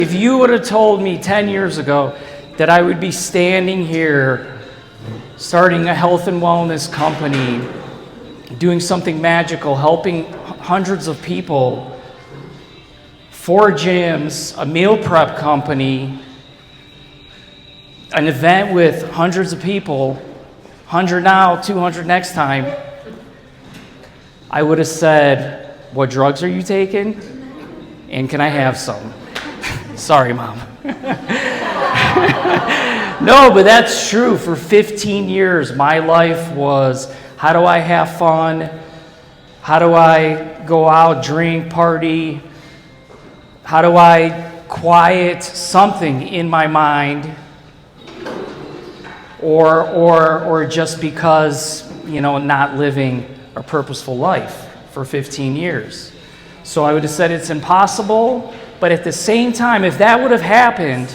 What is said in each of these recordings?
If you would have told me 10 years ago that I would be standing here starting a health and wellness company, doing something magical, helping hundreds of people, 4 gyms, a meal prep company, an event with hundreds of people, 100 now, 200 next time, I would have said, what drugs are you taking? And can I have some? Sorry, Mom. No, but that's true. For 15 years, my life was, how do I have fun? How do I go out, drink, party? How do I quiet something in my mind? Or just because, not living a purposeful life for 15 years. So I would have said it's impossible, but at the same time, if that would have happened,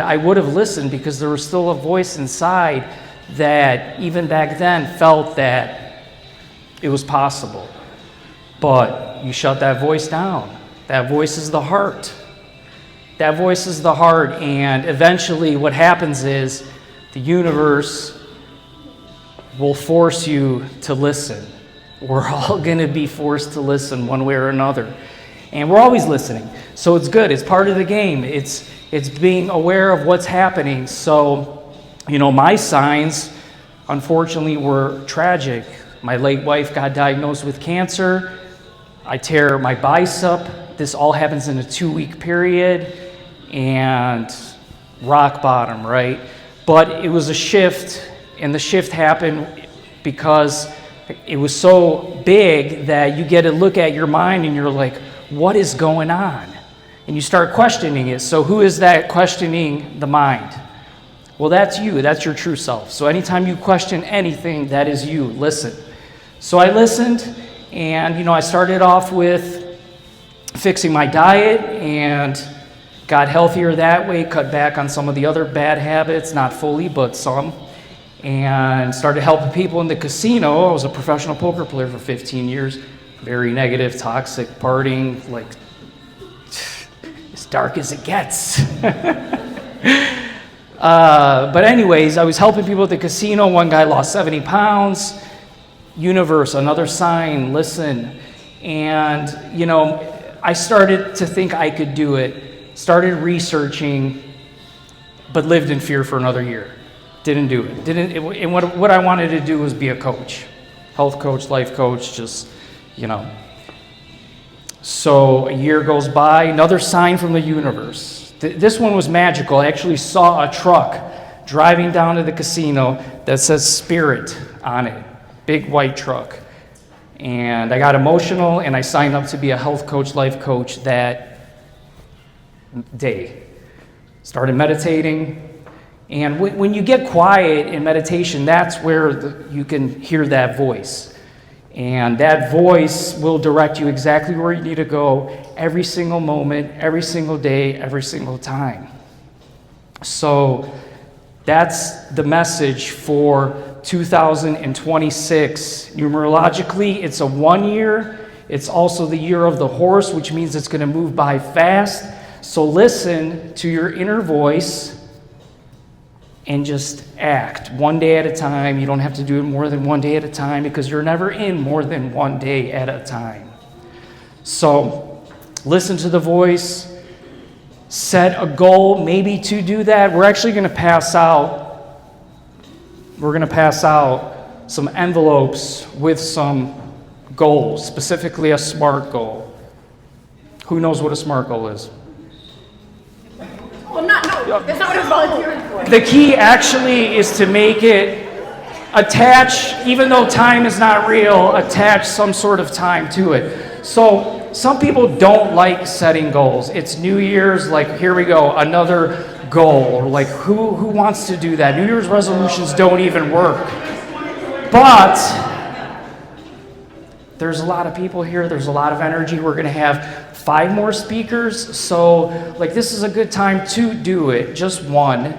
I would have listened, because there was still a voice inside that even back then felt that it was possible. But you shut that voice down. That voice is the heart. That voice is the heart, and eventually what happens is the universe will force you to listen. We're all going to be forced to listen one way or another. And we're always listening. So it's good. It's part of the game. It's being aware of what's happening. So, my signs, unfortunately, were tragic. My late wife got diagnosed with cancer. I tear my bicep. This all happens in a 2-week period. And rock bottom, right? But it was a shift, and the shift happened because it was so big that you get to look at your mind and you're like, what is going on? And you start questioning it. So who is that questioning the mind? Well, that's you. That's your true self. So anytime you question anything, that is you. Listen. So I listened, and I started off with fixing my diet and got healthier that way, cut back on some of the other bad habits, not fully, but some, and started helping people in the casino. I was a professional poker player for 15 years. Very negative, toxic, partying, like as dark as it gets. But anyways, I was helping people at the casino. One guy lost 70 pounds. Universe, another sign, listen. And, I started to think I could do it. Started researching, but lived in fear for another year. Didn't do it. And what I wanted to do was be a coach. Health coach, life coach, just, So a year goes by, another sign from the universe. This one was magical. I actually saw a truck driving down to the casino that says Spirit on it. Big white truck. And I got emotional, and I signed up to be a health coach, life coach that day. Started meditating. And when you get quiet in meditation, that's where you can hear that voice. And that voice will direct you exactly where you need to go every single moment, every single day, every single time. So that's the message for 2026. Numerologically, it's a 1 year. It's also the year of the horse, which means it's going to move by fast. So listen to your inner voice and just act one day at a time. You don't have to do it more than one day at a time, because you're never in more than one day at a time. So listen to the voice. Set a goal maybe to do that. We're actually going to pass out some envelopes with some goals, specifically a SMART goal. Who knows what a SMART goal is? Well, no, that's not what I'm volunteering for. The key actually is to make it attach, even though time is not real, attach some sort of time to it. So some people don't like setting goals. It's New Year's, like, here we go, another goal. Or like, who wants to do that? New Year's resolutions don't even work. But there's a lot of people here. There's a lot of energy. We're going to have 5 more speakers. So, this is a good time to do it. Just one.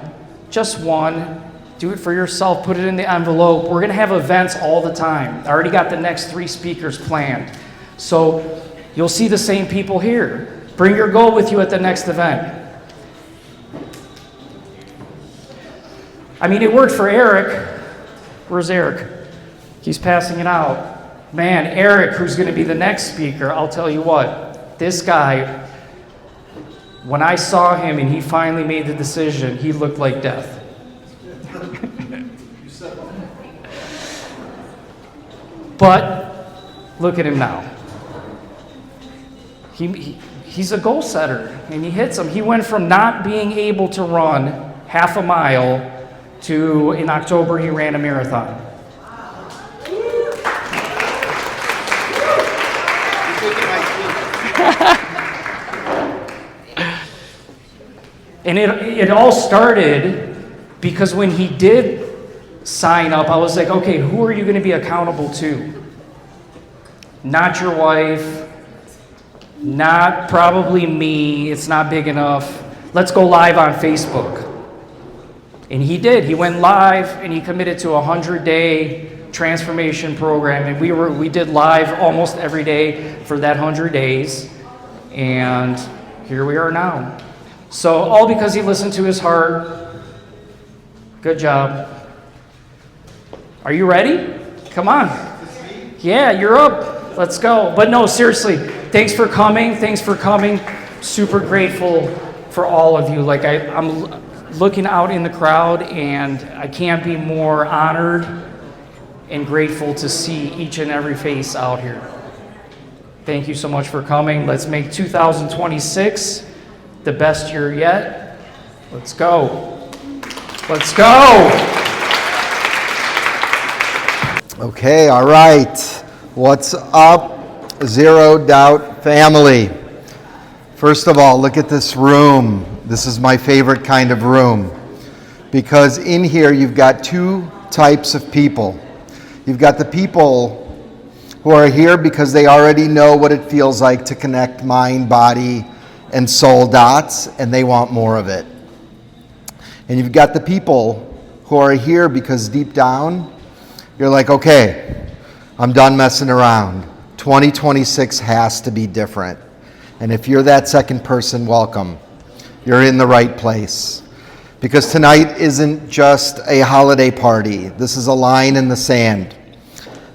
Do it for yourself. Put it in the envelope. We're going to have events all the time. I already got the next 3 speakers planned. So you'll see the same people here. Bring your goal with you at the next event. I mean, it worked for Eric. Where's Eric? He's passing it out. Man, Eric, who's going to be the next speaker, I'll tell you what, this guy, when I saw him and he finally made the decision, he looked like death. But look at him now. He's a goal setter, and he hits them. He went from not being able to run half a mile to, in October, he ran a marathon. And it all started because when he did sign up, I was like, okay, who are you going to be accountable to? Not your wife, not probably me, it's not big enough. Let's go live on Facebook. And he did. He went live and he committed to a 100-day transformation program. And we did live almost every day for that 100 days. And here we are now. So all because he listened to his heart. Good job. Are you ready? Come on. Yeah, you're up. Let's go. But no, seriously, thanks for coming. Thanks for coming. Super grateful for all of you. Like I'm looking out in the crowd and I can't be more honored and grateful to see each and every face out here. Thank you so much for coming. Let's make 2026 the best year yet. Let's go. Let's go. Okay, all right. What's up, Zero Doubt family? First of all, look at this room. This is my favorite kind of room because in here you've got two types of people. You've got the people who are here because they already know what it feels like to connect mind, body, and soul dots, and they want more of it. And you've got the people who are here because deep down, you're like, okay, I'm done messing around. 2026 has to be different. And if you're that second person, welcome. You're in the right place. Because tonight isn't just a holiday party. This is a line in the sand.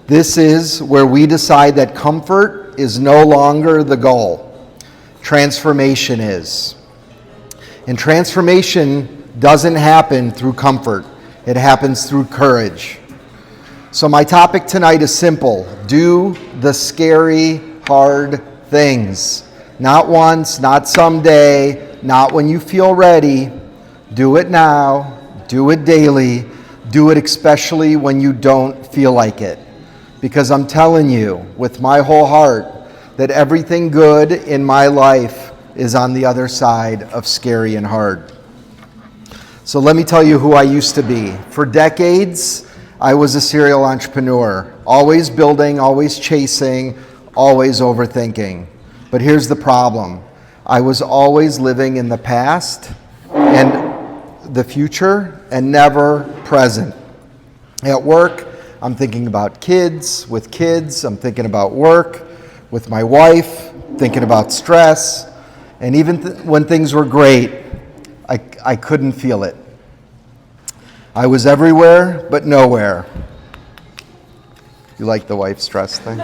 This is where we decide that comfort is no longer the goal. Transformation is. And transformation doesn't happen through comfort. It happens through courage. So my topic tonight is simple. Do the scary, hard things. Not once, not someday, not when you feel ready. Do it now. Do it daily. Do it especially when you don't feel like it. Because I'm telling you with my whole heart that everything good in my life is on the other side of scary and hard. So let me tell you who I used to be. For decades, I was a serial entrepreneur, always building, always chasing, always overthinking. But here's the problem. I was always living in the past and the future and never present. At work, I'm thinking about kids. With kids, I'm thinking about work. With my wife, thinking about stress. And even when things were great, I couldn't feel it. I was everywhere, but nowhere. You like the wife stress thing?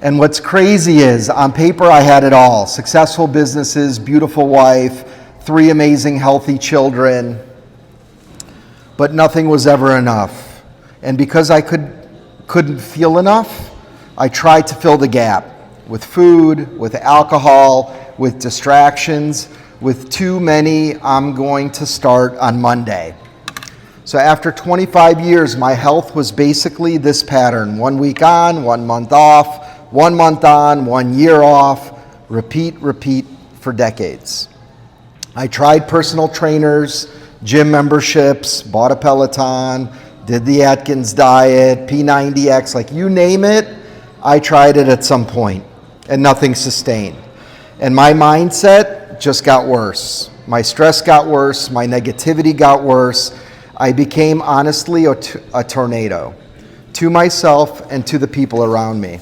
And what's crazy is, on paper I had it all. Successful businesses, beautiful wife, 3 amazing healthy children. But nothing was ever enough. And because I couldn't feel enough, I tried to fill the gap with food, with alcohol, with distractions, with too many I'm going to start on Monday. So after 25 years, my health was basically this pattern. 1 week on, 1 month off, 1 month on, 1 year off, repeat for decades. I tried personal trainers, gym memberships, bought a Peloton, did the Atkins diet, P90X, like you name it, I tried it at some point, and nothing sustained. And my mindset just got worse. My stress got worse, my negativity got worse. I became honestly a tornado to myself and to the people around me.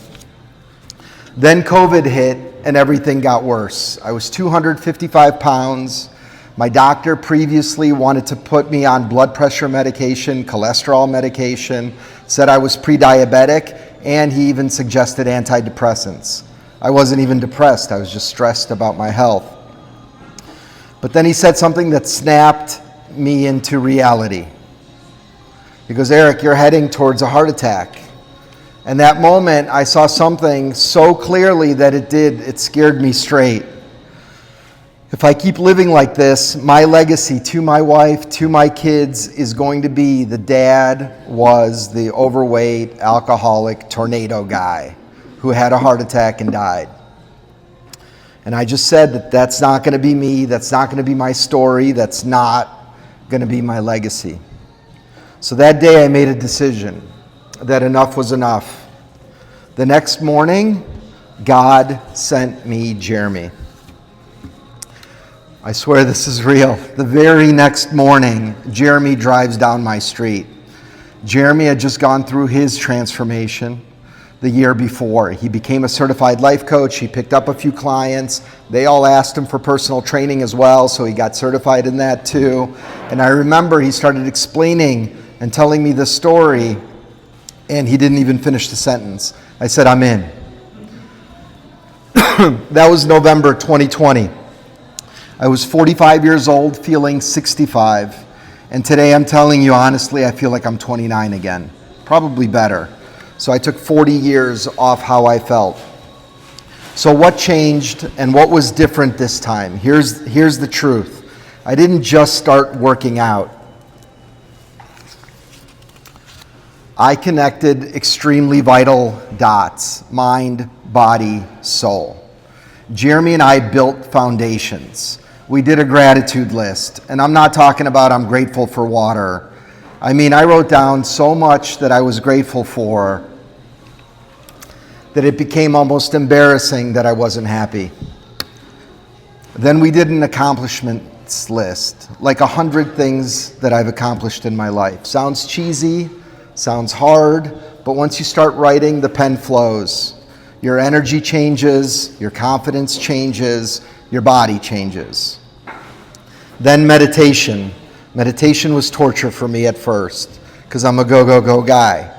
Then COVID hit and everything got worse. I was 255 pounds. My doctor previously wanted to put me on blood pressure medication, cholesterol medication, said I was pre-diabetic, and he even suggested antidepressants. I wasn't even depressed, I was just stressed about my health. But then he said something that snapped me into reality. He goes, Eric, you're heading towards a heart attack. And that moment, I saw something so clearly that it scared me straight. If I keep living like this, my legacy to my wife, to my kids, is going to be the dad was the overweight, alcoholic, tornado guy who had a heart attack and died. And I just said that that's not going to be me, that's not going to be my story, that's not going to be my legacy. So that day I made a decision that enough was enough. The next morning, God sent me Jeremy. I swear this is real. The very next morning, Jeremy drives down my street. Jeremy had just gone through his transformation the year before. He became a certified life coach. He picked up a few clients. They all asked him for personal training as well, so he got certified in that too. And I remember he started explaining and telling me the story, and he didn't even finish the sentence. I said, I'm in. That was November 2020. I was 45 years old, feeling 65. And today I'm telling you honestly, I feel like I'm 29 again. Probably better. So I took 40 years off how I felt. So what changed and what was different this time? Here's the truth. I didn't just start working out. I connected extremely vital dots: mind, body, soul. Jeremy and I built foundations. We did a gratitude list, and I'm not talking about I'm grateful for water. I mean, I wrote down so much that I was grateful for that it became almost embarrassing that I wasn't happy. Then we did an accomplishments list, like 100 things that I've accomplished in my life. Sounds cheesy, sounds hard, but once you start writing, the pen flows. Your energy changes, your confidence changes, your body changes. Then meditation. Meditation was torture for me at first because I'm a go guy.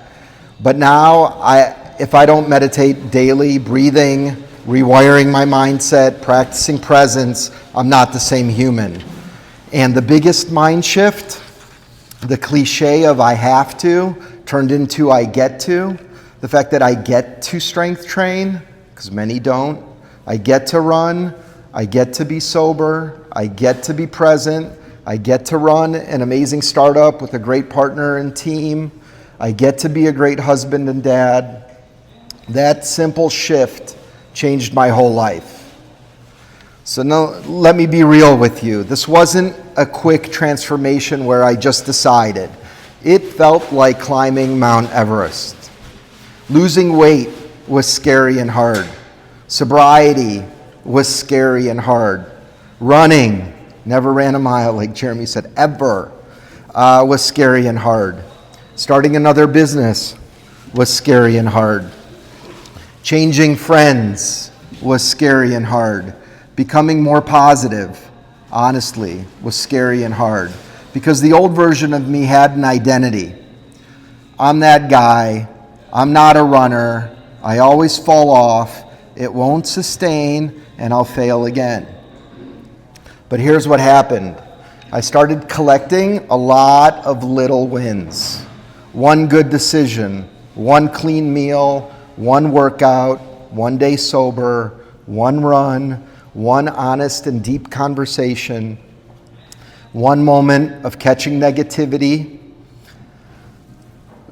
But now, if I don't meditate daily, breathing, rewiring my mindset, practicing presence, I'm not the same human. And the biggest mind shift, the cliche of I have to, turned into I get to. The fact that I get to strength train, because many don't. I get to run. I get to be sober. I get to be present. I get to run an amazing startup with a great partner and team. I get to be a great husband and dad. That simple shift changed my whole life. So now, let me be real with you. This wasn't a quick transformation where I just decided. It felt like climbing Mount Everest. Losing weight was scary and hard. Sobriety was scary and hard. Running, never ran a mile like Jeremy said, ever, was scary and hard. Starting another business was scary and hard. Changing friends was scary and hard. Becoming more positive, honestly, was scary and hard. Because the old version of me had an identity. I'm that guy. I'm not a runner. I always fall off. It won't sustain, and I'll fail again. But here's what happened. I started collecting a lot of little wins. One good decision, one clean meal, one workout, one day sober, one run, one honest and deep conversation, one moment of catching negativity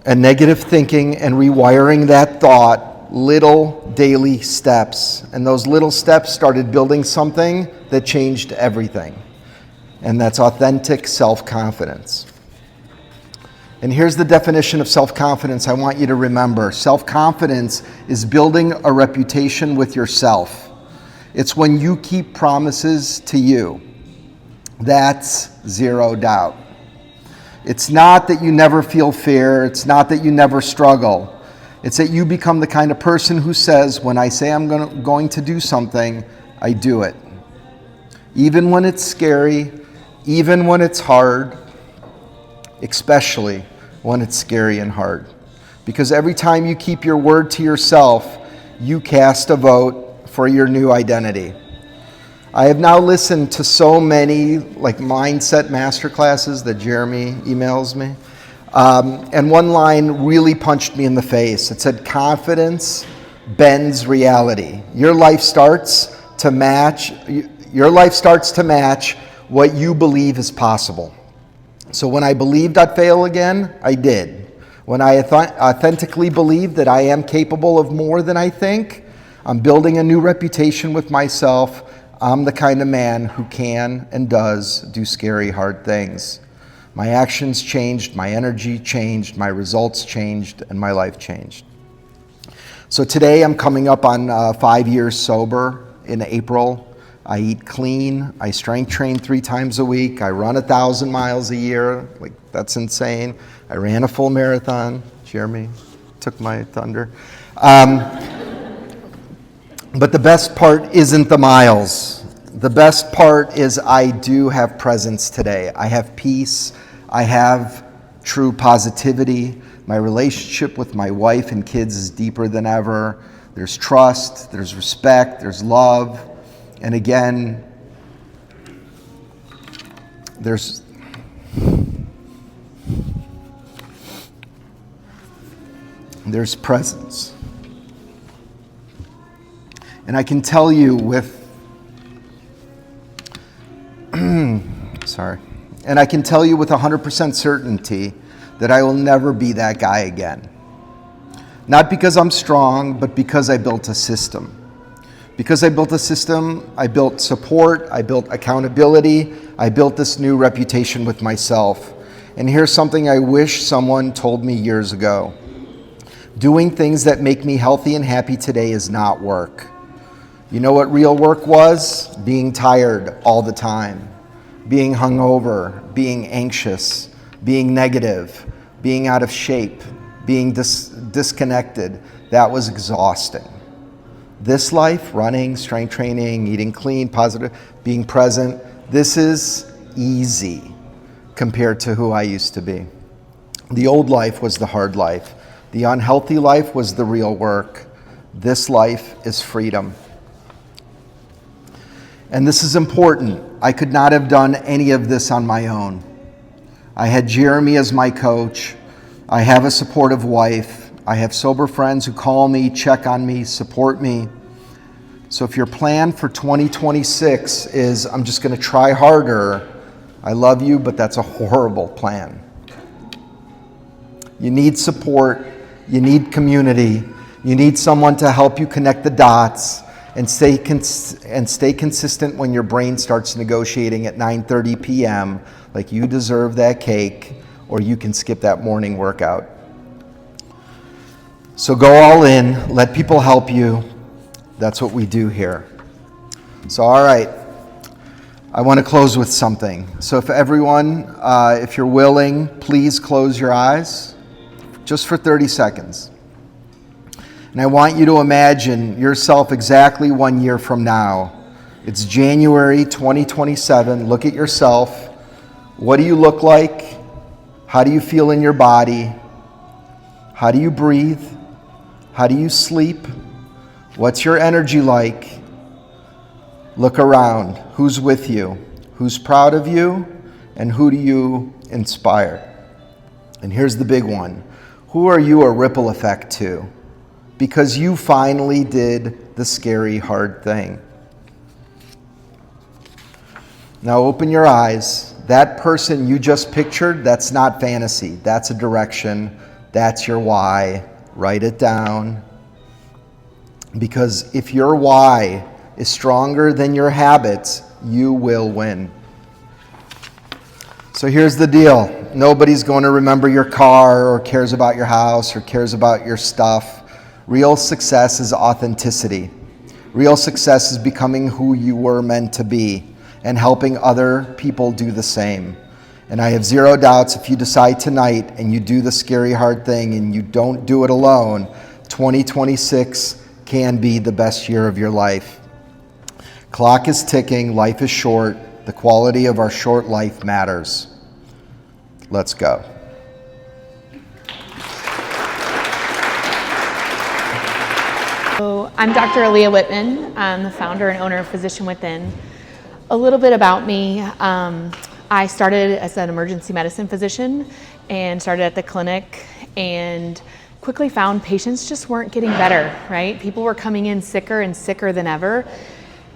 and negative thinking and rewiring that thought, little daily steps. And those little steps started building something that changed everything. And that's authentic self-confidence. And here's the definition of self-confidence I want you to remember. Self-confidence is building a reputation with yourself. It's when you keep promises to you. That's zero doubt. It's not that you never feel fear. It's not that you never struggle. It's that you become the kind of person who says, when I say I'm going to do something, I do it. Even when it's scary, even when it's hard, especially when it's scary and hard. Because every time you keep your word to yourself, you cast a vote for your new identity. I have now listened to so many mindset masterclasses that Jeremy emails me. And one line really punched me in the face. It said, confidence bends reality. Your life starts to match what you believe is possible. So when I believed I'd fail again, I did. When I authentically believed that I am capable of more than I think, I'm building a new reputation with myself. I'm the kind of man who can and does do scary, hard things. My actions changed, my energy changed, my results changed, and my life changed. So today I'm coming up on 5 years sober in April. I eat clean, I strength train 3 times a week, I run 1,000 miles a year, that's insane. I ran a full marathon. Jeremy took my thunder. But the best part isn't the miles. The best part is I do have presence today. I have peace. I have true positivity. My relationship with my wife and kids is deeper than ever. There's trust, there's respect, there's love. And again, there's presence. And I can tell you with And I can tell you with 100% certainty that I will never be that guy again. Not because I'm strong, but because I built a system. Because I built a system, I built support, I built accountability, I built this new reputation with myself. And here's something I wish someone told me years ago. Doing things that make me healthy and happy today is not work. You know what real work was? Being tired all the time. Being hungover, being anxious, being negative, being out of shape, being disconnected. That was exhausting. This life, running, strength training, eating clean, positive, being present, this is easy compared to who I used to be. The old life was the hard life. The unhealthy life was the real work. This life is freedom. And this is important. I could not have done any of this on my own. I had Jeremy as my coach. I have a supportive wife. I have sober friends who call me, check on me, support me. So if your plan for 2026 is, I'm just going to try harder, I love you, but that's a horrible plan. You need support. You need community. You need someone to help you connect the dots and stay consistent when your brain starts negotiating at 9:30 p.m. like you deserve that cake or you can skip that morning workout. So go all in. Let people help you. That's what we do here. So all right, I want to close with something. So if everyone, if you're willing, please close your eyes just for 30 seconds. And I want you to imagine yourself exactly 1 year from now. It's January 2027. Look at yourself. What do you look like? How do you feel in your body? How do you breathe? How do you sleep? What's your energy like? Look around. Who's with you? Who's proud of you? And who do you inspire? And here's the big one. Who are you a ripple effect to? Because you finally did the scary, hard thing. Now open your eyes. That person you just pictured, that's not fantasy. That's a direction. That's your why. Write it down. Because if your why is stronger than your habits, you will win. So here's the deal. Nobody's going to remember your car or cares about your house or cares about your stuff. Real success is authenticity. Real success is becoming who you were meant to be and helping other people do the same. And I have zero doubts if you decide tonight and you do the scary, hard thing and you don't do it alone, 2026 can be the best year of your life. Clock is ticking, life is short, the quality of our short life matters. Let's go. So I'm Dr. Aaliyah Whitman. I'm the founder and owner of Physician Within. A little bit about me. I started as an emergency medicine physician and started at the clinic and quickly found patients just weren't getting better, right? People were coming in sicker and sicker than ever.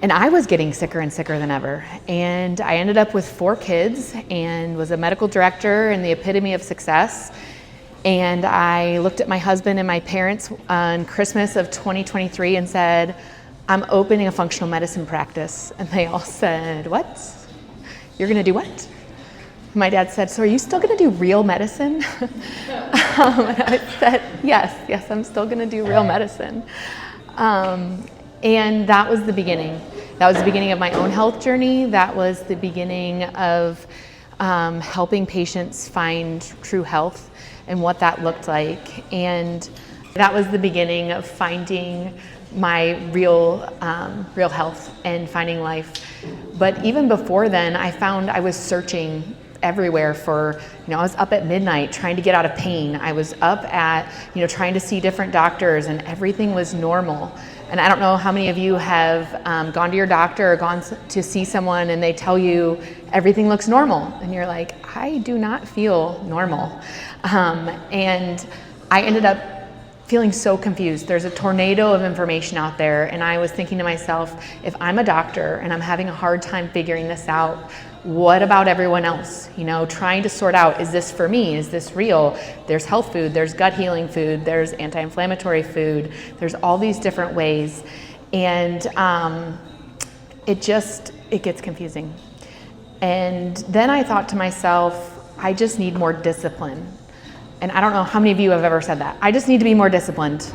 And I was getting sicker and sicker than ever. And I ended up with 4 kids and was a medical director and the epitome of success. And I looked at my husband and my parents on Christmas of 2023 and said, I'm opening a functional medicine practice. And they all said, what? You're gonna do what? My dad said, so are you still gonna do real medicine? And I said, yes, I'm still gonna do real medicine. And that was the beginning. That was the beginning of my own health journey. That was the beginning of helping patients find true health and what that looked like. And that was the beginning of finding my real health and finding life. But even before then, I found I was searching everywhere for, I was up at midnight trying to get out of pain. I was up at, trying to see different doctors and everything was normal. And I don't know how many of you have gone to your doctor or gone to see someone and they tell you everything looks normal. And you're like, I do not feel normal. And I ended up feeling so confused. There's a tornado of information out there. And I was thinking to myself, if I'm a doctor and I'm having a hard time figuring this out, what about everyone else? Trying to sort out, is this for me? Is this real? There's health food, there's gut healing food, there's anti-inflammatory food, there's all these different ways. And it gets confusing. And then I thought to myself, I just need more discipline. And I don't know how many of you have ever said that. I just need to be more disciplined.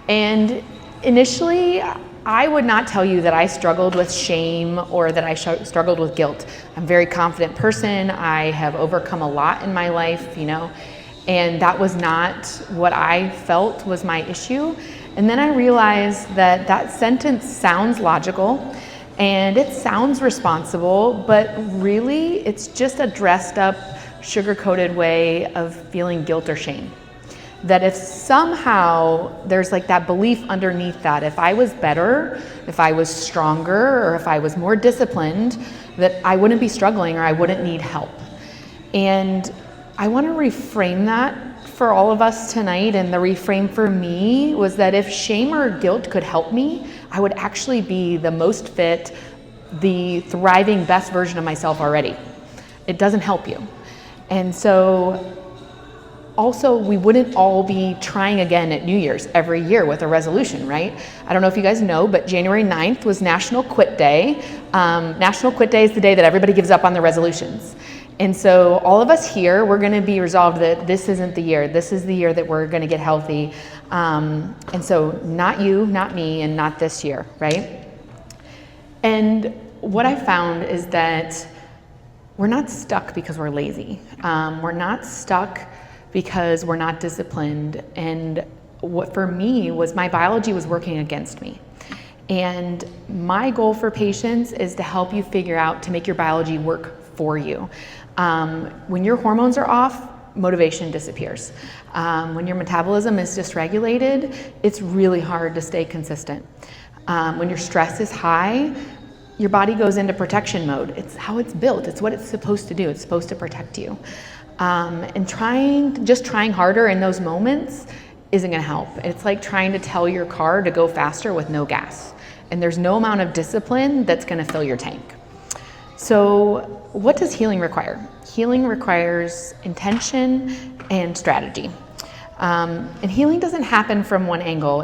And initially, I would not tell you that I struggled with shame or that I struggled with guilt. I'm a very confident person. I have overcome a lot in my life, and that was not what I felt was my issue. And then I realized that that sentence sounds logical and it sounds responsible, but really it's just a dressed up, sugar-coated way of feeling guilt or shame. That if somehow there's like that belief underneath that, if I was better, if I was stronger, or if I was more disciplined, that I wouldn't be struggling or I wouldn't need help. And I want to reframe that for all of us tonight. And the reframe for me was that if shame or guilt could help me, I would actually be the most fit, the thriving, best version of myself already. It doesn't help you. And so also, we wouldn't all be trying again at New Year's every year with a resolution, right? I don't know if you guys know, but January 9th was National Quit Day. National Quit Day is the day that everybody gives up on their resolutions. And so all of us here, we're gonna be resolved that this isn't the year. This is the year that we're gonna get healthy. And so not you, not me, and not this year, right? And what I found is that we're not stuck because we're lazy. We're not stuck because we're not disciplined. And what for me was my biology was working against me. And my goal for patients is to help you figure out to make your biology work for you. When your hormones are off, motivation disappears. When your metabolism is dysregulated, it's really hard to stay consistent. When your stress is high, your body goes into protection mode. It's how it's built. It's what it's supposed to do. It's supposed to protect you. And just trying harder in those moments isn't gonna help. It's like trying to tell your car to go faster with no gas. And there's no amount of discipline that's gonna fill your tank. So what does healing require? Healing requires intention and strategy. And healing doesn't happen from one angle.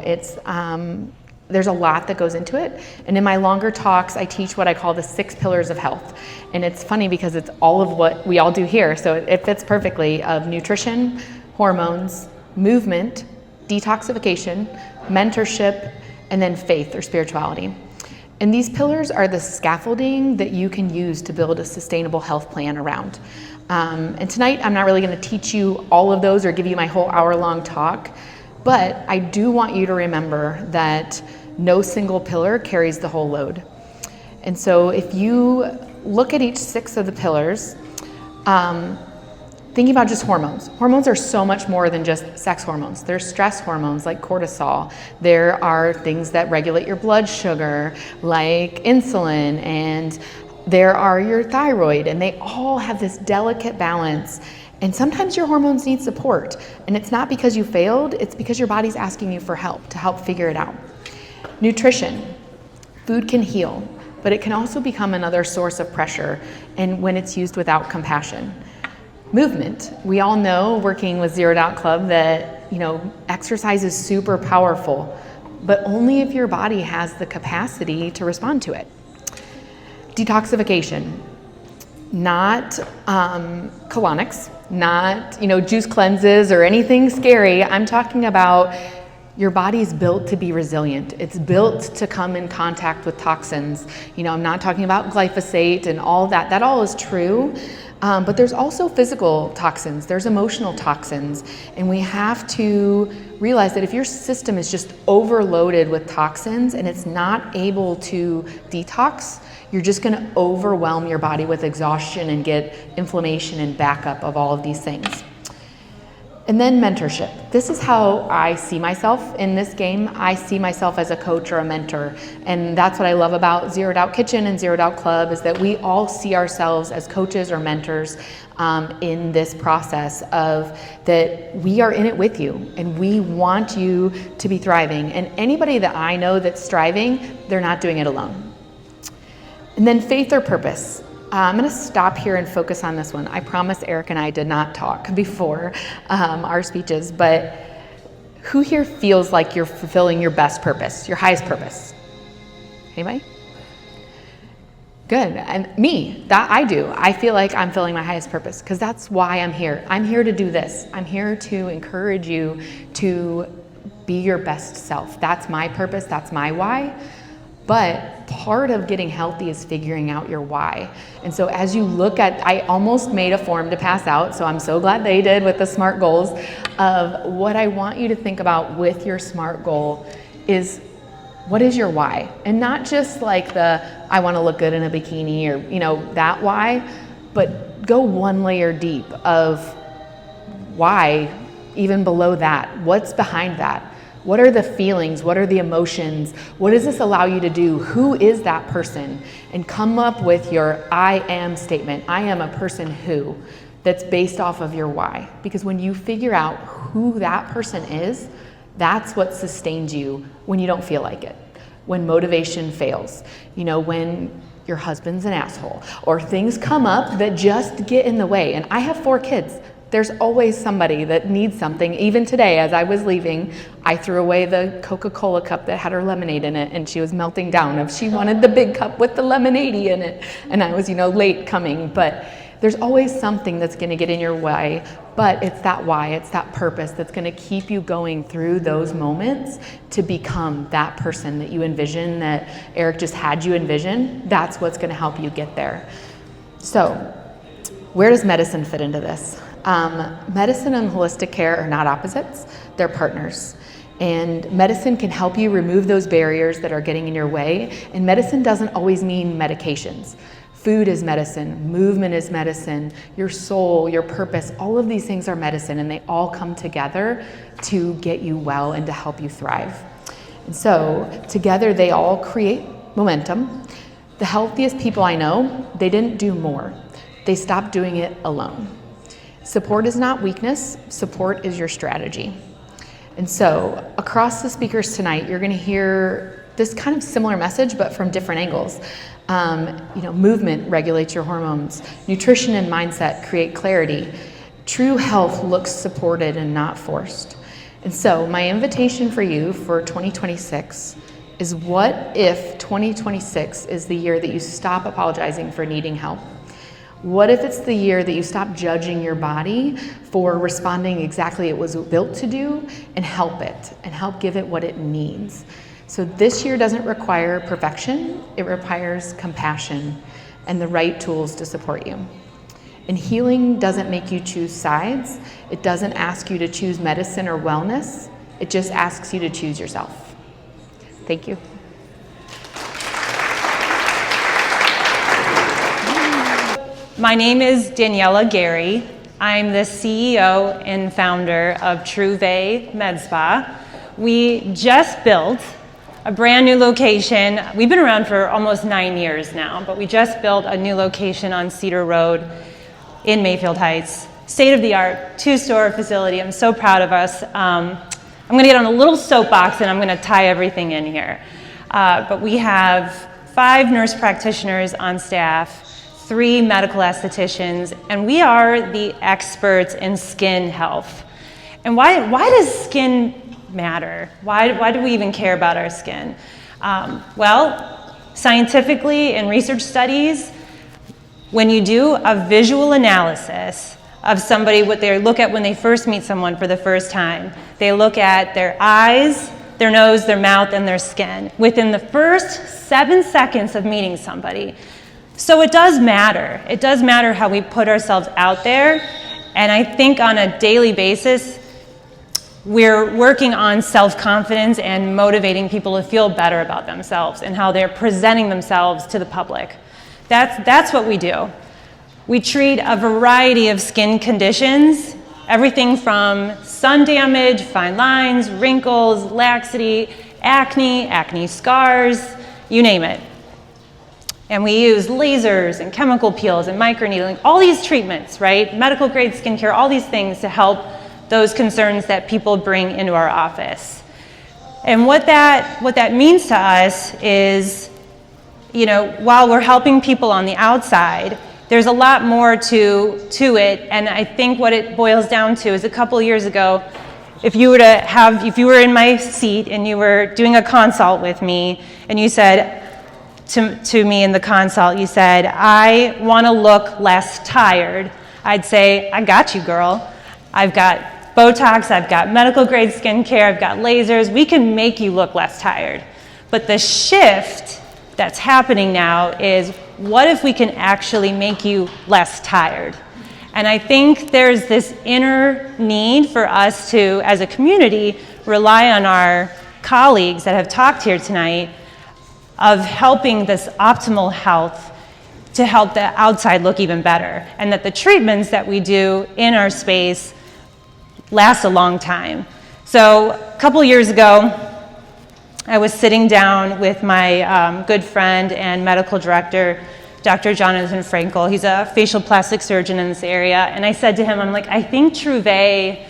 There's a lot that goes into it. And in my longer talks, I teach what I call the 6 pillars of health. And it's funny because it's all of what we all do here. So it fits perfectly of nutrition, hormones, movement, detoxification, mentorship, and then faith or spirituality. And these pillars are the scaffolding that you can use to build a sustainable health plan around. And tonight, I'm not really gonna teach you all of those or give you my whole hour-long talk, But I do want you to remember that no single pillar carries the whole load. And so if you look at each 6 of the pillars, thinking about just hormones. Hormones are so much more than just sex hormones. There's stress hormones like cortisol. There are things that regulate your blood sugar like insulin, and there are your thyroid, and they all have this delicate balance. And sometimes your hormones need support, and it's not because you failed, it's because your body's asking you for help to help figure it out. Nutrition. Food can heal, but it can also become another source of pressure, and when it's used without compassion. Movement. We all know, working with Zero Doubt Club, that exercise is super powerful, but only if your body has the capacity to respond to it. Detoxification. Not colonics, not juice cleanses or anything scary. I'm talking about your body's built to be resilient. It's built to come in contact with toxins. I'm not talking about glyphosate and all that. That all is true. But there's also physical toxins, there's emotional toxins, and we have to realize that if your system is just overloaded with toxins and it's not able to detox, you're just gonna overwhelm your body with exhaustion and get inflammation and backup of all of these things. And then mentorship. This is how I see myself in this game. I see myself as a coach or a mentor. And that's what I love about Zero Doubt Kitchen and Zero Doubt Club, is that we all see ourselves as coaches or mentors in this process of that we are in it with you and we want you to be thriving. And anybody that I know that's striving, they're not doing it alone. And then faith or purpose. I'm going to stop here and focus on this one. I promise Eric and I did not talk before our speeches, but who here feels like you're fulfilling your best purpose, your highest purpose? Anybody? Good. And me, that I do. I feel like I'm filling my highest purpose because that's why I'm here. I'm here to do this. I'm here to encourage you to be your best self. That's my purpose. That's my why. But part of getting healthy is figuring out your why. And so as you look at, I almost made a form to pass out, so I'm so glad they did with the SMART goals, of what I want you to think about with your SMART goal is, what is your why? And not just like the, I want to look good in a bikini or, that why, but go one layer deep of why, even below that. What's behind that? What are the feelings? What are the emotions? What does this allow you to do? Who is that person? And come up with your I am statement. I am a person who, that's based off of your why. Because when you figure out who that person is, that's what sustains you when you don't feel like it. When motivation fails, when your husband's an asshole, or things come up that just get in the way. And I have 4 kids. There's always somebody that needs something. Even today, as I was leaving, I threw away the Coca-Cola cup that had her lemonade in it, and she was melting down. She wanted the big cup with the lemonade in it, and I was, late coming. But there's always something that's gonna get in your way, but it's that why, it's that purpose that's gonna keep you going through those moments to become that person that you envision, that Eric just had you envision. That's what's gonna help you get there. So, where does medicine fit into this? Medicine and holistic care are not opposites, they're partners. And medicine can help you remove those barriers that are getting in your way. And medicine doesn't always mean medications. Food is medicine, movement is medicine, your soul, your purpose, all of these things are medicine, and they all come together to get you well and to help you thrive. And so together they all create momentum. The healthiest people I know, they didn't do more. They stopped doing it alone. Support is not weakness, support is your strategy. And so across the speakers tonight, you're gonna hear this kind of similar message, but from different angles. Movement regulates your hormones. Nutrition and mindset create clarity. True health looks supported and not forced. And so my invitation for you for 2026 is, what if 2026 is the year that you stop apologizing for needing help? What if it's the year that you stop judging your body for responding exactly it was built to do, and help it and help give it what it needs? So this year doesn't require perfection, it requires compassion and the right tools to support you. And healing doesn't make you choose sides. It doesn't ask you to choose medicine or wellness. It just asks you to choose yourself. Thank you. My name is Daniela Gary. I'm the CEO and founder of Truvé Med Spa. We just built a brand new location. We've been around for almost 9 years now, but we just built a new location on Cedar Road in Mayfield Heights. State-of-the-art, 2-store facility. I'm so proud of us. I'm gonna get on a little soapbox and I'm gonna tie everything in here. But we have 5 nurse practitioners on staff, 3 medical estheticians, and we are the experts in skin health. And why does skin matter? Why do we even care about our skin? Well, scientifically in research studies, when you do a visual analysis of somebody, what they look at when they first meet someone for the first time, they look at their eyes, their nose, their mouth, and their skin within the first 7 seconds of meeting somebody. So it does matter. It does matter how we put ourselves out there. And I think on a daily basis, we're working on self-confidence and motivating people to feel better about themselves and how they're presenting themselves to the public. That's what we do. We treat a variety of skin conditions, everything from sun damage, fine lines, wrinkles, laxity, acne scars, you name it. And we use lasers and chemical peels and microneedling, all these treatments, right? Medical grade skincare, all these things to help those concerns that people bring into our office. And what that means to us is, you know, while we're helping people on the outside, there's a lot more to it. And I think what it boils down to is a couple of years ago, if you were in my seat and you were doing a consult with me and you said, to me in the consult, you said, I want to look less tired, I'd say, I got you, girl. I've got Botox, I've got medical grade skincare, I've got lasers. We can make you look less tired. But the shift that's happening now is, what if we can actually make you less tired? And I think there's this inner need for us to, as a community, rely on our colleagues that have talked here tonight of helping this optimal health to help the outside look even better, and that the treatments that we do in our space last a long time. So a couple years ago, I was sitting down with my good friend and medical director, Dr. Jonathan Frankel. He's a facial plastic surgeon in this area, and I said to him, I'm like, I think Truvé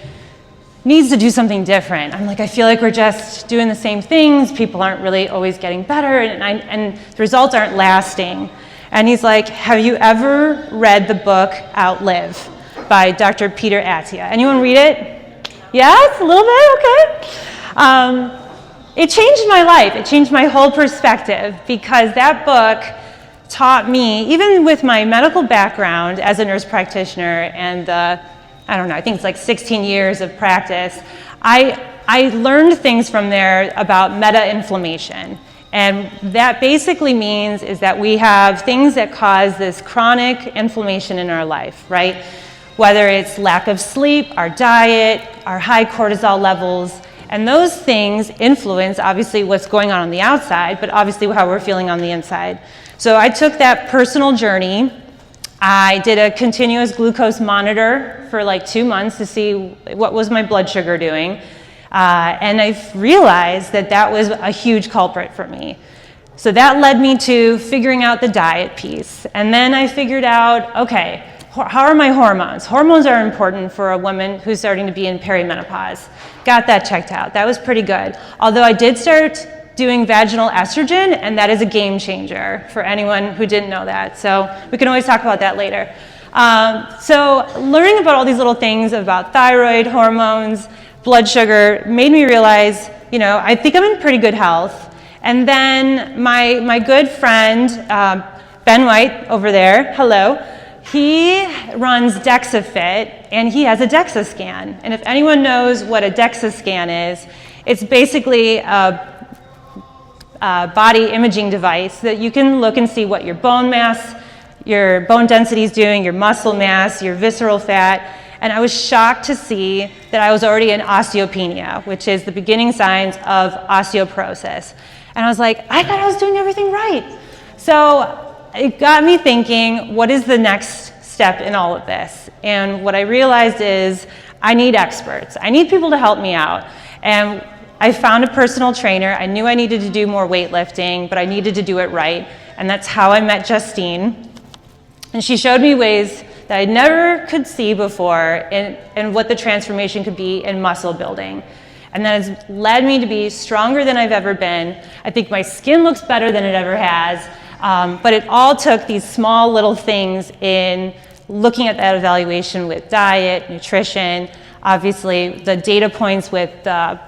needs to do something different. I'm like, I feel like we're just doing the same things. People aren't really always getting better, and the results aren't lasting. And he's like, have you ever read the book Outlive by Dr. Peter Attia? Anyone read it? Yes, a little bit, okay. It changed my life. It changed my whole perspective, because that book taught me, even with my medical background as a nurse practitioner and I don't know, I think it's like 16 years of practice, I learned things from there about meta-inflammation. And that basically means is that we have things that cause this chronic inflammation in our life, right? Whether it's lack of sleep, our diet, our high cortisol levels, and those things influence obviously what's going on the outside, but obviously how we're feeling on the inside. So I took that personal journey. I did a continuous glucose monitor for like 2 months to see what was my blood sugar doing. And I realized that that was a huge culprit for me. So that led me to figuring out the diet piece. And then I figured out, okay, how are my hormones? Hormones are important for a woman who's starting to be in perimenopause. Got that checked out. That was pretty good. Although I did start doing vaginal estrogen, and that is a game changer for anyone who didn't know that. So we can always talk about that later. So learning about all these little things about thyroid, hormones, blood sugar made me realize, you know, I think I'm in pretty good health. And then my good friend, Ben White over there, hello, he runs DexaFit, and he has a DEXA scan. And if anyone knows what a DEXA scan is, it's basically a body imaging device that you can look and see what your bone mass, your bone density is doing, your muscle mass, your visceral fat, and I was shocked to see that I was already in osteopenia, which is the beginning signs of osteoporosis. And I was like, I thought I was doing everything right. So it got me thinking, what is the next step in all of this? And what I realized is I need experts. I need people to help me out. And I found a personal trainer. I knew I needed to do more weightlifting, but I needed to do it right. And that's how I met Justine. And she showed me ways that I never could see before and what the transformation could be in muscle building. And that has led me to be stronger than I've ever been. I think my skin looks better than it ever has. But it all took these small little things in looking at that evaluation with diet, nutrition, obviously the data points with the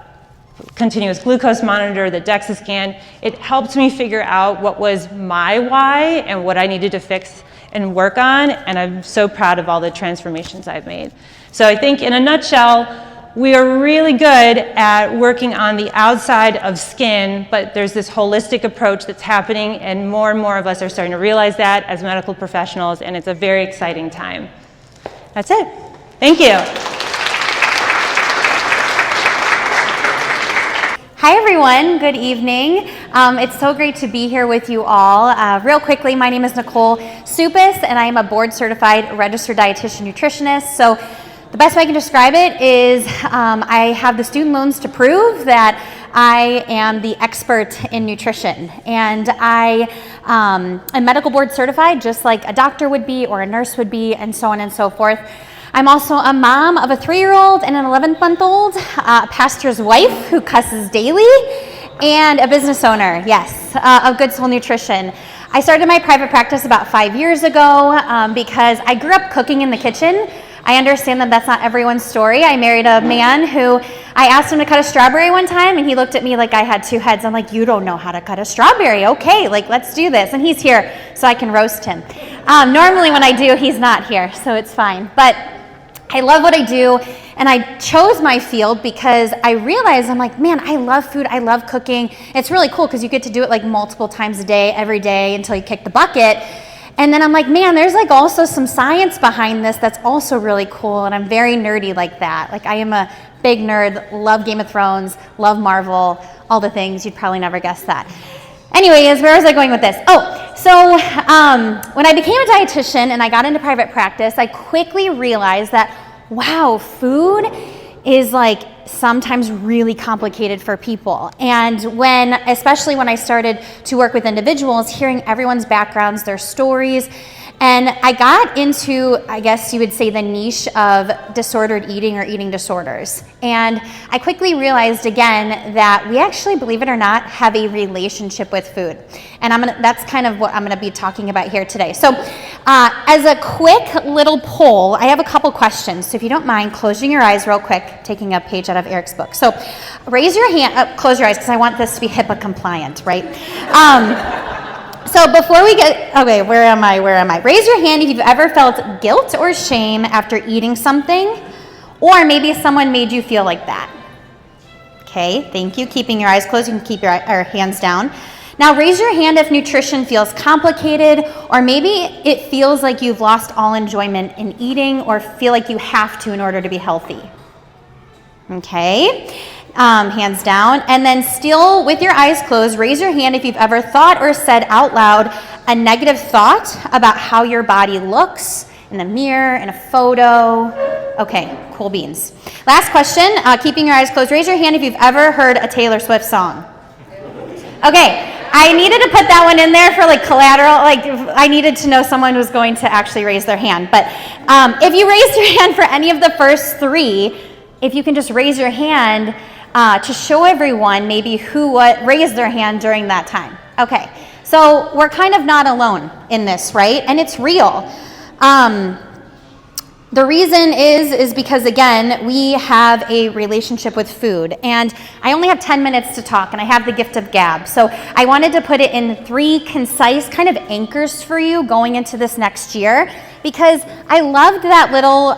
continuous glucose monitor, the DEXA scan. It helped me figure out what was my why and what I needed to fix and work on, and I'm so proud of all the transformations I've made. So I think in a nutshell, we are really good at working on the outside of skin, but there's this holistic approach that's happening, and more of us are starting to realize that as medical professionals, and it's a very exciting time. That's it. Thank you. Hi everyone, good evening. It's so great to be here with you all. Real quickly, my name is Nicole Supis, and I am a board certified registered dietitian nutritionist. So the best way I can describe it is I have the student loans to prove that I am the expert in nutrition. And I am medical board certified, just like a doctor would be or a nurse would be, and so on and so forth. I'm also a mom of a 3-year-old and an 11-month-old, a pastor's wife who cusses daily, and a business owner, yes, of Good Soul Nutrition. I started my private practice about 5 years ago because I grew up cooking in the kitchen. I understand that that's not everyone's story. I married a man who, I asked him to cut a strawberry one time, and he looked at me like I had two heads. I'm like, you don't know how to cut a strawberry. Okay, like, let's do this. And he's here, so I can roast him. Normally when I do, he's not here, so it's fine. But I love what I do, and I chose my field because I realized, I'm like, man, I love food, I love cooking. It's really cool because you get to do it like multiple times a day, every day until you kick the bucket. And then I'm like, man, there's like also some science behind this that's also really cool, and I'm very nerdy like that. Like, I am a big nerd, love Game of Thrones, love Marvel, all the things. You'd probably never guess that. Anyways, where was I going with this? So when I became a dietitian and I got into private practice, I quickly realized that, wow, food is like sometimes really complicated for people. And especially when I started to work with individuals, hearing everyone's backgrounds, their stories, and I got into, I guess you would say, the niche of disordered eating or eating disorders. And I quickly realized again that we actually, believe it or not, have a relationship with food. And that's kind of what I'm gonna be talking about here today. So as a quick little poll, I have a couple questions. So if you don't mind closing your eyes real quick, taking a page out of Eric's book. So raise your hand, close your eyes, because I want this to be HIPAA compliant, right? So before we get, okay, where am I? Raise your hand if you've ever felt guilt or shame after eating something, or maybe someone made you feel like that. Okay, thank you. Keeping your eyes closed, you can keep your hands down. Now raise your hand if nutrition feels complicated, or maybe it feels like you've lost all enjoyment in eating, or feel like you have to in order to be healthy. Okay. Hands down. And then still with your eyes closed, raise your hand if you've ever thought or said out loud a negative thought about how your body looks in the mirror, in a photo. Okay, cool beans. Last question, keeping your eyes closed, raise your hand if you've ever heard a Taylor Swift song. Okay, I needed to put that one in there for like collateral, like I needed to know someone was going to actually raise their hand. But if you raised your hand for any of the first three, if you can just raise your hand to show everyone maybe who raised their hand during that time. Okay, so we're kind of not alone in this, right? And it's real. The reason is because, again, we have a relationship with food. And I only have 10 minutes to talk, and I have the gift of gab. So I wanted to put it in 3 concise kind of anchors for you going into this next year. because I loved that little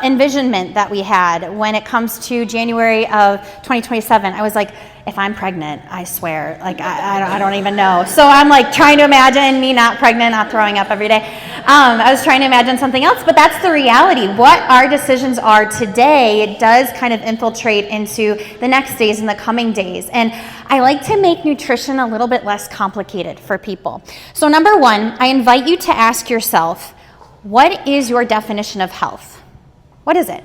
envisionment that we had when it comes to January of 2027. I was like, if I'm pregnant, I swear, like I don't even know. So I'm like trying to imagine me not pregnant, not throwing up every day. I was trying to imagine something else, but that's the reality. What our decisions are today, it does kind of infiltrate into the next days and the coming days. And I like to make nutrition a little bit less complicated for people. So number one, I invite you to ask yourself, what is your definition of health? What is it?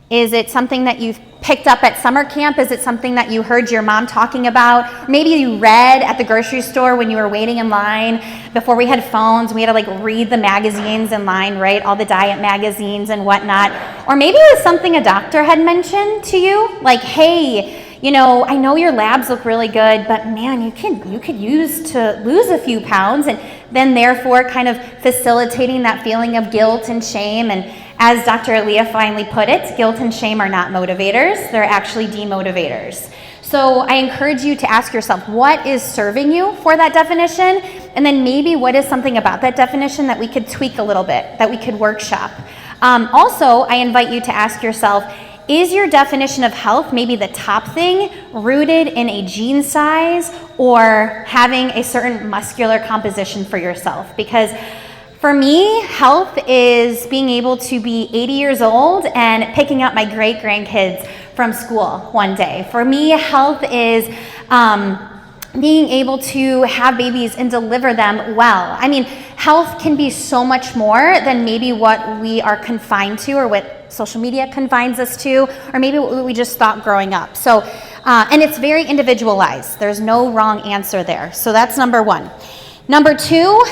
Is it something that you've picked up at summer camp? Is it something that you heard your mom talking about? Maybe you read at the grocery store when you were waiting in line before we had phones. We had to like read the magazines in line, right? All the diet magazines and whatnot. Or maybe it was something a doctor had mentioned to you, like, hey, you know, I know your labs look really good, but man, you could use to lose a few pounds, and then therefore kind of facilitating that feeling of guilt and shame. And as Dr. Aaliyah finally put it, guilt and shame are not motivators, they're actually demotivators. So I encourage you to ask yourself, what is serving you for that definition? And then maybe what is something about that definition that we could tweak a little bit, that we could workshop. Also, I invite you to ask yourself, is your definition of health maybe the top thing, rooted in a gene size or having a certain muscular composition for yourself? Because for me, health is being able to be 80 years old and picking up my great-grandkids from school one day. For me, health is being able to have babies and deliver them well. I mean, health can be so much more than maybe what we are confined to or what social media confines us to, or maybe what we just thought growing up. So, and it's very individualized. There's no wrong answer there. So that's number one. Number two,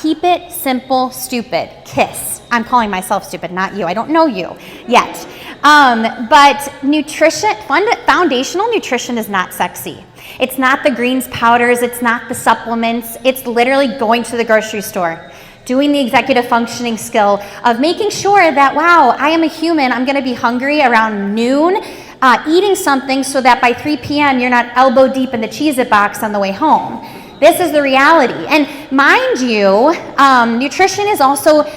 keep it simple, stupid. KISS. I'm calling myself stupid, not you. I don't know you yet. But nutrition, foundational nutrition is not sexy. It's not the greens powders, it's not the supplements, it's literally going to the grocery store, doing the executive functioning skill of making sure that, wow, I am a human, I'm gonna be hungry around noon, eating something so that by 3 p.m. you're not elbow deep in the Cheez-It box on the way home. This is the reality. And mind you, nutrition is also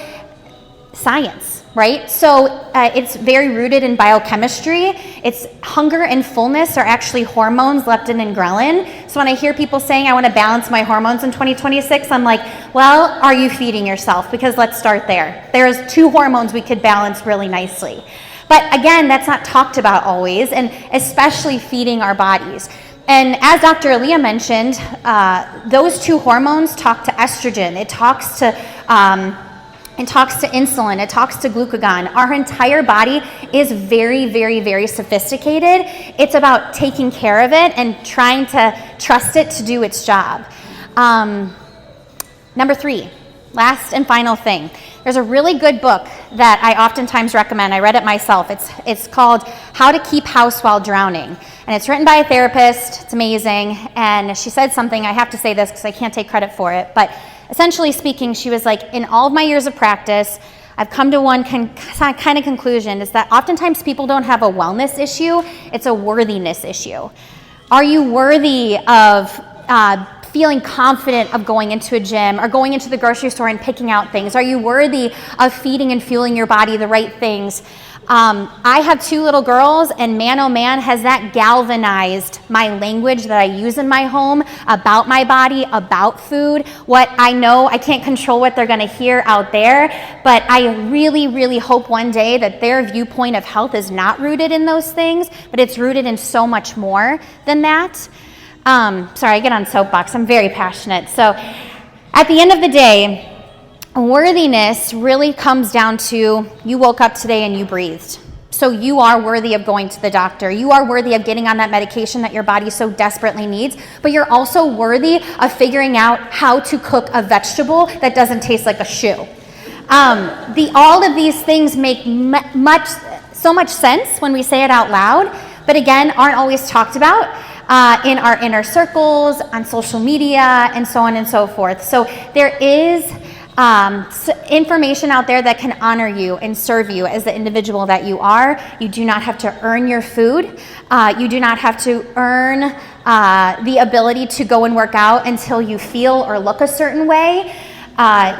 science, right? So it's very rooted in biochemistry. It's hunger and fullness are actually hormones, leptin and ghrelin. So when I hear people saying I want to balance my hormones in 2026, I'm like, well, are you feeding yourself? Because let's start there. There's 2 hormones we could balance really nicely. But again, that's not talked about always, and especially feeding our bodies. And as Dr. Aaliyah mentioned, those 2 hormones talk to estrogen. It talks to insulin. It talks to glucagon. Our entire body is very, very, very sophisticated. It's about taking care of it and trying to trust it to do its job. Number 3, last and final thing. There's a really good book that I oftentimes recommend. I read it myself. It's called How to Keep House While Drowning. And it's written by a therapist. It's amazing. And she said something, I have to say this because I can't take credit for it, but essentially speaking, she was like, in all of my years of practice, I've come to one kind of conclusion, is that oftentimes people don't have a wellness issue, it's a worthiness issue. Are you worthy of feeling confident of going into a gym or going into the grocery store and picking out things? Are you worthy of feeding and fueling your body the right things? I have 2 little girls, and man, oh man, has that galvanized my language that I use in my home about my body, about food. What I know, I can't control what they're gonna hear out there, but I really, really hope one day that their viewpoint of health is not rooted in those things, but it's rooted in so much more than that. Sorry, I get on soapbox, I'm very passionate. So at the end of the day, worthiness really comes down to you woke up today and you breathed. So you are worthy of going to the doctor. You are worthy of getting on that medication that your body so desperately needs, but you're also worthy of figuring out how to cook a vegetable that doesn't taste like a shoe. All of these things make so much sense when we say it out loud, but again, aren't always talked about in our inner circles, on social media, and so on and so forth. So there is information out there that can honor you and serve you as the individual that you are. You do not have to earn your food. You do not have to earn the ability to go and work out until you feel or look a certain way.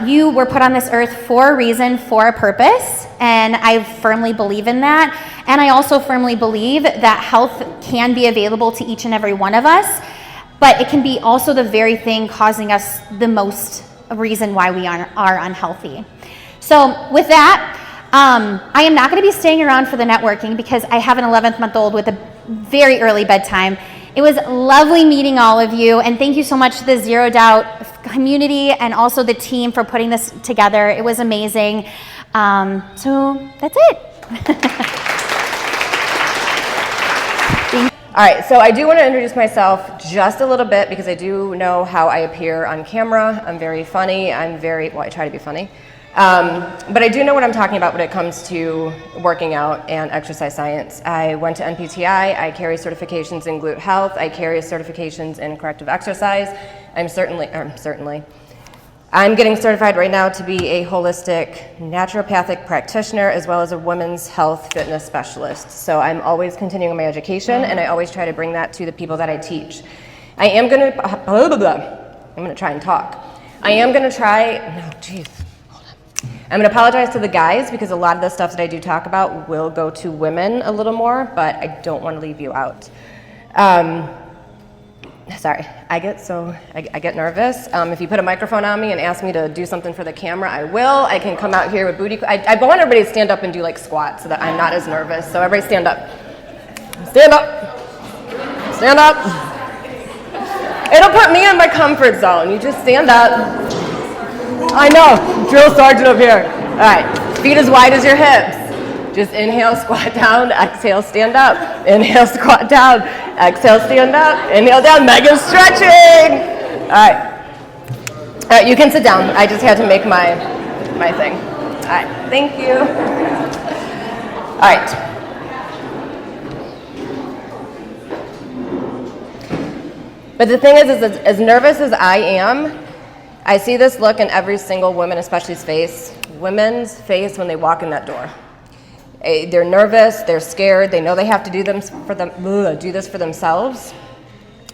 You were put on this earth for a reason, for a purpose, and I firmly believe in that. And I also firmly believe that health can be available to each and every one of us, but it can be also the very thing causing us the most reason why we are unhealthy. So with that, I am not going to be staying around for the networking because I have an 11-month-old with a very early bedtime. It was lovely meeting all of you, and thank you so much to the Zero Doubt community and also the team for putting this together. It was amazing. So that's it. All right, so I do want to introduce myself just a little bit because I do know how I appear on camera. I'm very funny. Well, I try to be funny. But I do know what I'm talking about when it comes to working out and exercise science. I went to NPTI. I carry certifications in glute health. I carry certifications in corrective exercise. I'm getting certified right now to be a holistic naturopathic practitioner as well as a women's health fitness specialist. So I'm always continuing my education, and I always try to bring that to the people that I teach. I'm going to try and talk. I'm going to apologize to the guys because a lot of the stuff that I do talk about will go to women a little more, but I don't want to leave you out. Sorry, I get nervous. If you put a microphone on me and ask me to do something for the camera, I will. I can come out here with booty. I want everybody to stand up and do like squats so that I'm not as nervous. So everybody stand up. Stand up. Stand up. It'll put me in my comfort zone. You just stand up. I know, drill sergeant up here. All right, feet as wide as your hips. Just inhale, squat down, exhale, stand up. Inhale, squat down, exhale, stand up. Inhale down, mega stretching. All right, you can sit down. I just had to make my thing. All right, thank you. All right. But the thing is as nervous as I am, I see this look in every single woman, especially women's face when they walk in that door. They're nervous, they're scared, they know they have to do this for themselves.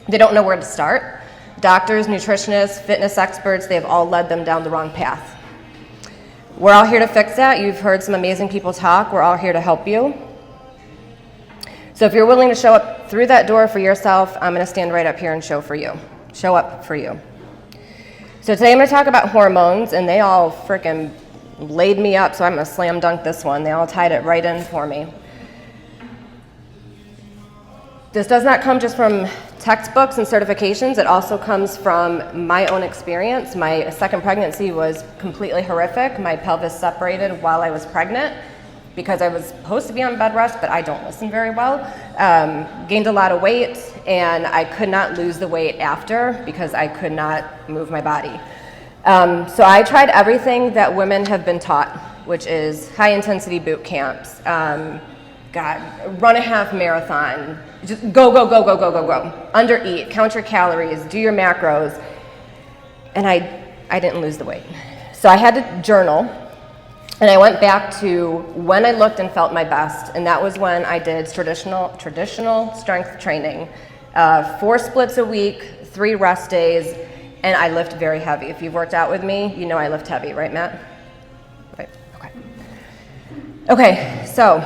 They don't know where to start. Doctors, nutritionists, fitness experts, they have all led them down the wrong path. We're all here to fix that. You've heard some amazing people talk. We're all here to help you. So if you're willing to show up through that door for yourself, I'm going to stand right up here and show up for you. So today I'm going to talk about hormones, and they all freaking laid me up, so I'm going to slam dunk this one. They all tied it right in for me. This does not come just from textbooks and certifications. It also comes from my own experience. My second pregnancy was completely horrific. My pelvis separated while I was pregnant because I was supposed to be on bed rest, but I don't listen very well. Gained a lot of weight, and I could not lose the weight after because I could not move my body. So I tried everything that women have been taught, which is high-intensity boot camps, run a half marathon, just go, undereat, count your calories, do your macros, and I didn't lose the weight. So I had to journal, and I went back to when I looked and felt my best, and that was when I did traditional strength training, 4 splits a week, 3 rest days, and I lift very heavy. If you've worked out with me, you know I lift heavy, right, Matt? Right, okay. Okay, so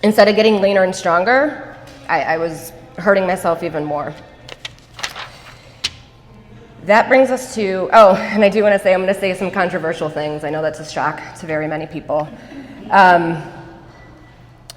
instead of getting leaner and stronger, I was hurting myself even more. That brings us to, and I do want to say, I'm going to say some controversial things. I know that's a shock to very many people.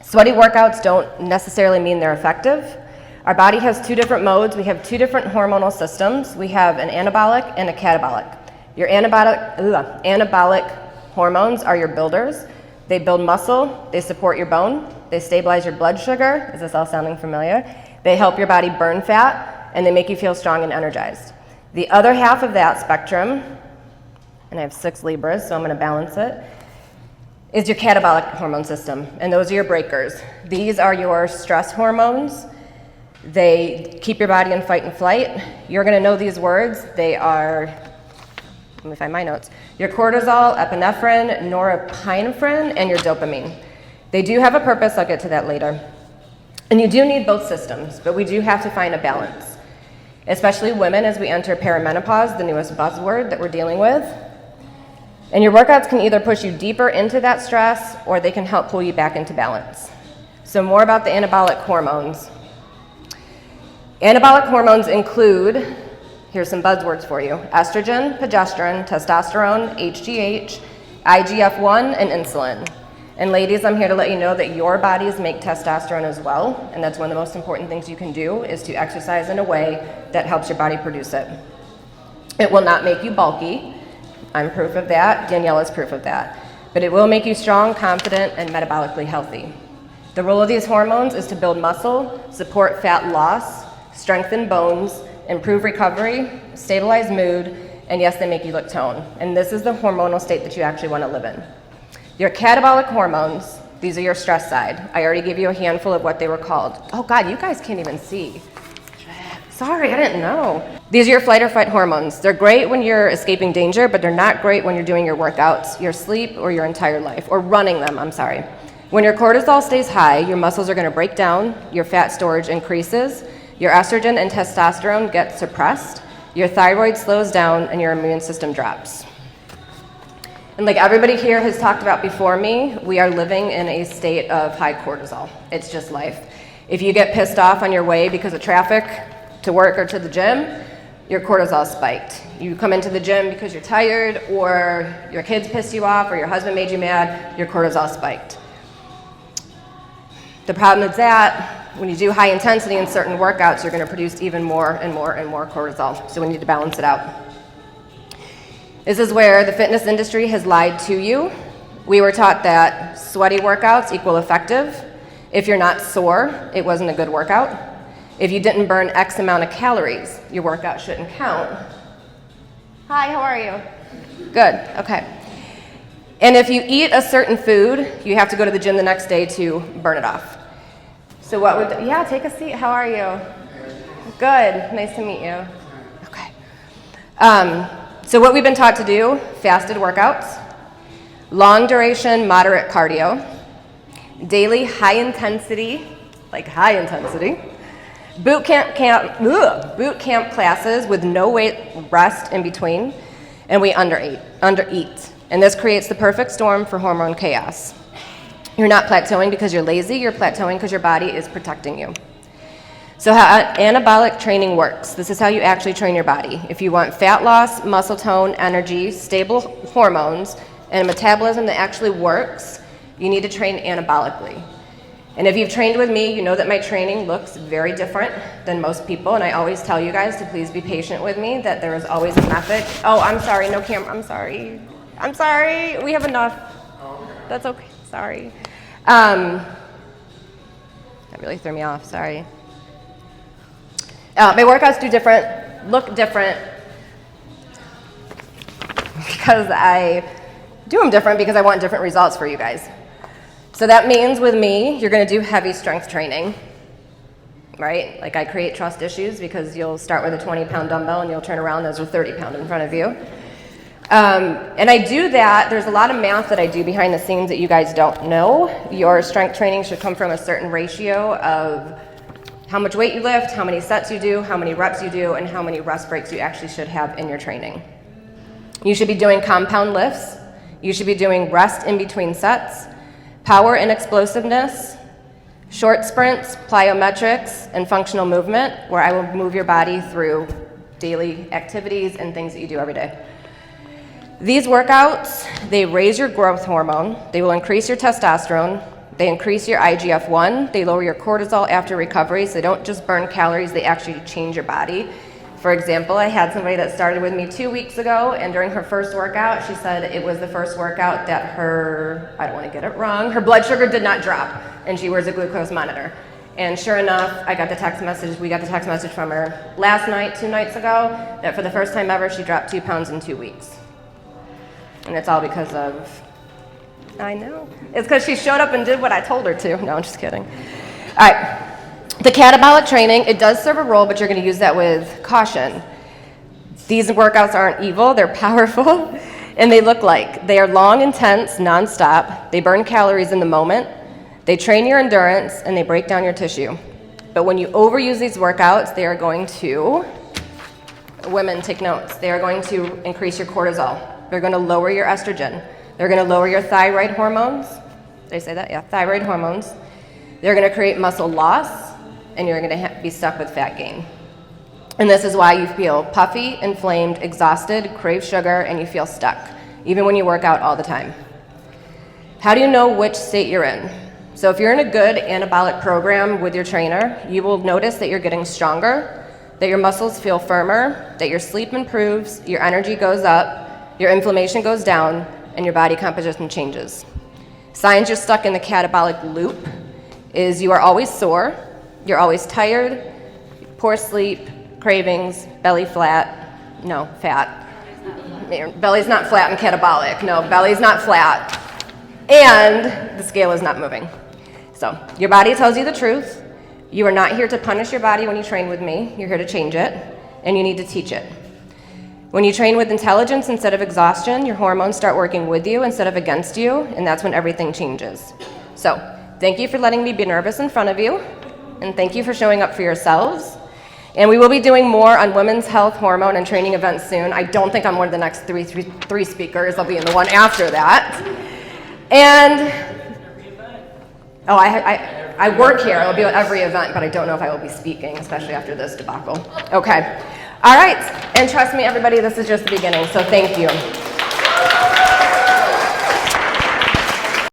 Sweaty workouts don't necessarily mean they're effective. Our body has 2 different modes. We have 2 different hormonal systems. We have an anabolic and a catabolic. Your anabolic hormones are your builders. They build muscle, they support your bone, they stabilize your blood sugar. Is this all sounding familiar? They help your body burn fat, and they make you feel strong and energized. The other half of that spectrum, and I have 6 Libras, so I'm going to balance it, is your catabolic hormone system, and those are your breakers. These are your stress hormones. They keep your body in fight and flight. You're going to know these words. They are, let me find my notes, your cortisol, epinephrine, norepinephrine, and your dopamine. They do have a purpose. I'll get to that later. And you do need both systems, but we do have to find a balance. especially women as we enter perimenopause, the newest buzzword that we're dealing with. And your workouts can either push you deeper into that stress or they can help pull you back into balance. So more about the anabolic hormones. Anabolic hormones include, here's some buzzwords for you: estrogen, progesterone, testosterone, HGH, IGF-1, and insulin. And ladies, I'm here to let you know that your bodies make testosterone as well, and that's one of the most important things you can do is to exercise in a way that helps your body produce it. It will not make you bulky. I'm proof of that. Danielle is proof of that. But it will make you strong, confident, and metabolically healthy. The role of these hormones is to build muscle, support fat loss, strengthen bones, improve recovery, stabilize mood, and yes, they make you look toned. And this is the hormonal state that you actually want to live in. Your catabolic hormones, these are your stress side. I already gave you a handful of what they were called. Oh God, you guys can't even see. Sorry, I didn't know. These are your flight or fight hormones. They're great when you're escaping danger, but they're not great when you're doing your workouts, your sleep, or your entire life, or running them, I'm sorry. When your cortisol stays high, your muscles are gonna break down, your fat storage increases, your estrogen and testosterone get suppressed, your thyroid slows down, and your immune system drops. And like everybody here has talked about before me, we are living in a state of high cortisol. It's just life. If you get pissed off on your way because of traffic to work or to the gym, your cortisol spiked. You come into the gym because you're tired, or your kids pissed you off, or your husband made you mad, your cortisol spiked. The problem is that when you do high intensity in certain workouts, you're gonna produce even more and more and more cortisol. So we need to balance it out. This is where the fitness industry has lied to you. We were taught that sweaty workouts equal effective. If you're not sore, it wasn't a good workout. If you didn't burn X amount of calories, your workout shouldn't count. Hi, how are you? Good, okay. And if you eat a certain food, you have to go to the gym the next day to burn it off. So what would, yeah, take a seat, how are you? Good, nice to meet you. Okay. So what we've been taught to do, fasted workouts, long duration, moderate cardio, daily high intensity, boot camp classes with no weight rest in between, and we undereat. And this creates the perfect storm for hormone chaos. You're not plateauing because you're lazy, you're plateauing because your body is protecting you. So how anabolic training works. This is how you actually train your body. If you want fat loss, muscle tone, energy, stable hormones, and a metabolism that actually works, you need to train anabolically. And if you've trained with me, you know that my training looks very different than most people, and I always tell you guys to please be patient with me, that there is always a method. Oh, I'm sorry, no camera, I'm sorry, we have enough. That's okay, sorry. That really threw me off, sorry. My workouts look different, because I do them different because I want different results for you guys. So that means with me, you're gonna do heavy strength training, right? Like I create trust issues because you'll start with a 20-pound dumbbell and you'll turn around, there's a 30-pound in front of you. And I do that, there's a lot of math that I do behind the scenes that you guys don't know. Your strength training should come from a certain ratio of how much weight you lift, how many sets you do, how many reps you do, and how many rest breaks you actually should have in your training. You should be doing compound lifts. You should be doing rest in between sets, power and explosiveness, short sprints, plyometrics, and functional movement, where I will move your body through daily activities and things that you do every day. These workouts, they raise your growth hormone, they will increase your testosterone, they increase your IGF-1, they lower your cortisol after recovery, so they don't just burn calories, they actually change your body. For example, I had somebody that started with me 2 weeks ago, and during her first workout, she said it was the first workout that her, I don't want to get it wrong, her blood sugar did not drop, and she wears a glucose monitor. And sure enough, we got the text message from her last night, 2 nights ago, that for the first time ever, she dropped 2 pounds in 2 weeks. And it's all because of, I know. It's because she showed up and did what I told her to. No, I'm just kidding. All right. The catabolic training, it does serve a role, but you're going to use that with caution. These workouts aren't evil. They're powerful. And they look like. They are long, intense, nonstop. They burn calories in the moment. They train your endurance, and they break down your tissue. But when you overuse these workouts, they are going to women, take notes. They are going to increase your cortisol. They're going to lower your estrogen. They're going to lower your thyroid hormones. Did I say that? Yeah, thyroid hormones. They're going to create muscle loss, and you're going to be stuck with fat gain. And this is why you feel puffy, inflamed, exhausted, crave sugar, and you feel stuck, even when you work out all the time. How do you know which state you're in? So if you're in a good anabolic program with your trainer, you will notice that you're getting stronger, that your muscles feel firmer, that your sleep improves, your energy goes up, your inflammation goes down, and your body composition changes. Signs you're stuck in the catabolic loop is you are always sore, you're always tired, poor sleep, cravings, belly flat, no, fat. Belly's not flat and catabolic, no, belly's not flat. And the scale is not moving. So your body tells you the truth. You are not here to punish your body when you train with me. You're here to change it, and you need to teach it. When you train with intelligence instead of exhaustion, your hormones start working with you instead of against you, and that's when everything changes. So thank you for letting me be nervous in front of you, and thank you for showing up for yourselves. And we will be doing more on women's health, hormone, and training events soon. I don't think I'm one of the next three speakers. I'll be in the one after that. And I work here. I'll be at every event, but I don't know if I will be speaking, especially after this debacle. Okay. All right. And trust me, everybody, this is just the beginning, so thank you.